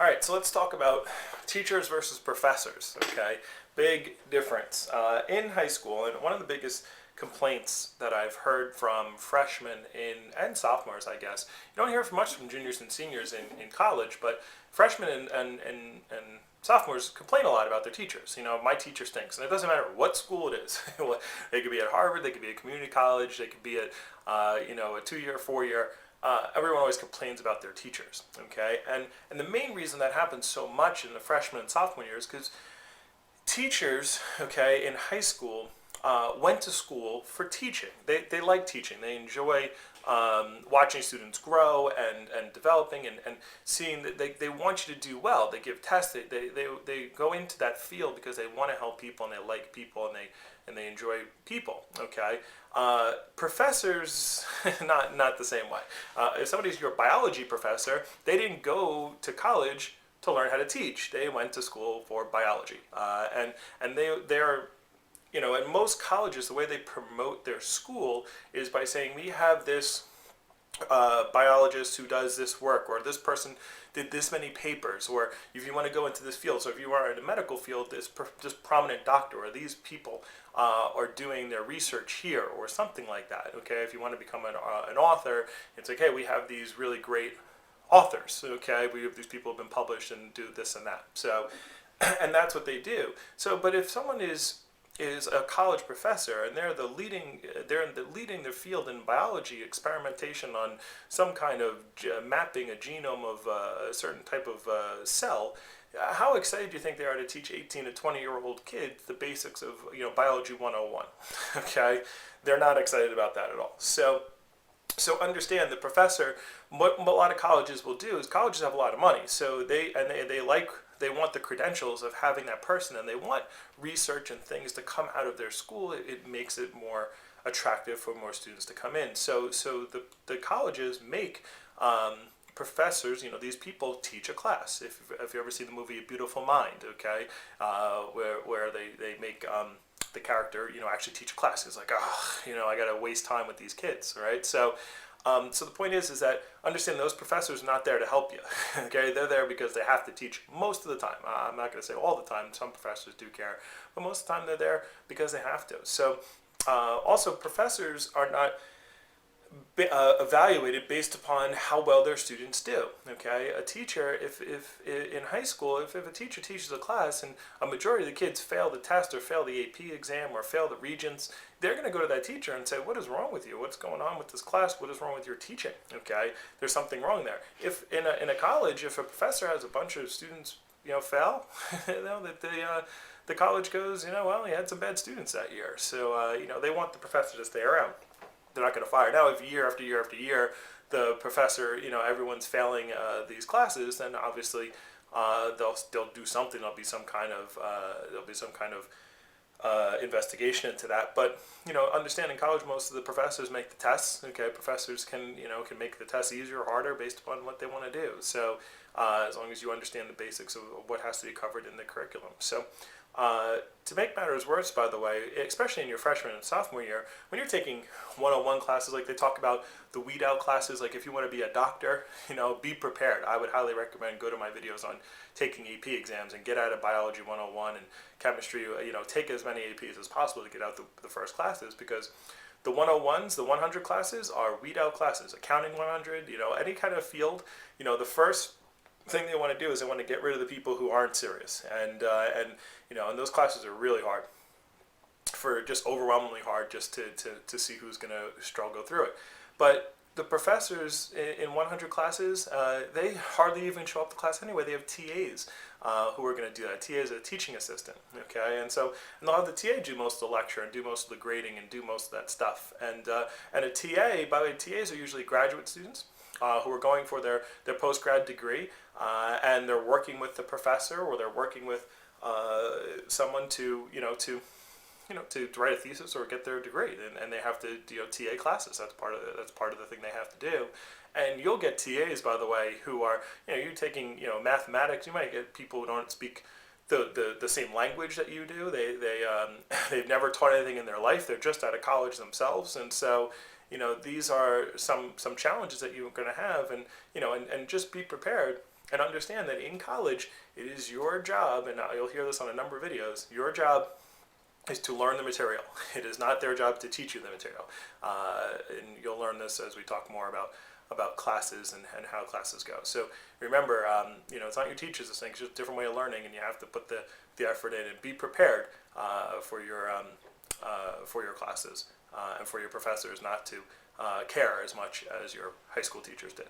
All right, so let's talk about teachers versus professors. Okay, big difference in high school, and one of the biggest complaints that I've heard from freshmen and sophomores, I guess. You don't hear much from juniors and seniors in college, but freshmen and sophomores complain a lot about their teachers. My teacher stinks, and it doesn't matter what school it is. They could be at Harvard, they could be at community college, they could be at a 2-year, 4-year. Everyone always complains about their teachers, okay? And the main reason that happens so much in the freshman and sophomore years is because teachers, okay, in high school went to school for teaching. They like teaching. They enjoy watching students grow and developing and seeing that they want you to do well. They give tests. They go into that field because they want to help people and they like people and they enjoy people. Okay, professors not the same way. If somebody's your biology professor, they didn't go to college to learn how to teach. They went to school for biology, and they're at most colleges, the way they promote their school is by saying we have this biologist who does this work, or this person did this many papers, or if you want to go into this field. So if you are in the medical field, this prominent doctor or these people are doing their research here, or something like that. Okay, if you want to become an author, it's like, hey, we have these really great authors. Okay, we have these people who have been published and do this and that. So, and that's what they do. So, but if someone is a college professor and they're leading their field in biology experimentation on some kind of mapping a genome of a certain type of cell, how excited do you think they are to teach 18 to 20-year-old kids the basics of biology 101? Okay, they're not excited about that at all. So understand the professor. What a lot of colleges will do is colleges have a lot of money, so they want the credentials of having that person, and they want research and things to come out of their school. It makes it more attractive for more students to come in. So the colleges make professors, these people teach a class. If you ever see the movie A Beautiful Mind, okay, where they make the character, actually teach a class. It's like, I got to waste time with these kids, right? So the point is that understand those professors are not there to help you. Okay, they're there because they have to teach most of the time. I'm not going to say all the time. Some professors do care, but most of the time they're there because they have to. So also, professors are not evaluated based upon how well their students do. Okay, a teacher, if in high school, if a teacher teaches a class and a majority of the kids fail the test or fail the AP exam or fail the Regents, they're going to go to that teacher and say, "What is wrong with you? What's going on with this class? What is wrong with your teaching?" Okay, there's something wrong there. If in a college, if a professor has a bunch of students, fail, that the college goes, well, he had some bad students that year, so they want the professor to stay around. They're not going to fire. Now, if year after year after year, the professor, everyone's failing these classes, then obviously they'll do something. There'll be some kind of investigation into that. But understand in college, most of the professors make the tests. Okay, professors can make the tests easier or harder based upon what they want to do. So as long as you understand the basics of what has to be covered in the curriculum. So. To make matters worse, by the way, especially in your freshman and sophomore year, when you're taking 101 classes, like they talk about the weed out classes, like if you want to be a doctor, be prepared. I would highly recommend go to my videos on taking AP exams and get out of biology 101 and chemistry, take as many APs as possible to get out the first classes, because the 101s, the 100 classes are weed out classes. Accounting 100, any kind of field, the first thing they want to do is they want to get rid of the people who aren't serious, and those classes are really hard, for just overwhelmingly hard, just to see who's going to struggle through it. But the professors in 100 classes, they hardly even show up to class anyway. They have TAs who are going to do that. TA is a teaching assistant, okay, and they'll have the TA do most of the lecture and do most of the grading and do most of that stuff. And a TA, by the way, TAs are usually graduate students who are going for their post-grad degree, and they're working with the professor, or they're working with someone to write a thesis or get their degree, and they have to do TA classes. That's part of the thing they have to do. And you'll get TAs, by the way, who are you're taking mathematics. You might get people who don't speak the same language that you do. They've never taught anything in their life. They're just out of college themselves, and so these are some challenges that you're going to have, and and just be prepared And understand that in college, it is your job, and you'll hear this on a number of videos, your job is to learn the material. It is not their job to teach you the material. And you'll learn this as we talk more about classes and how classes go. So remember, it's not your teachers this thing, it's just a different way of learning, and you have to put the effort in and be prepared for your classes and for your professors not to care as much as your high school teachers did.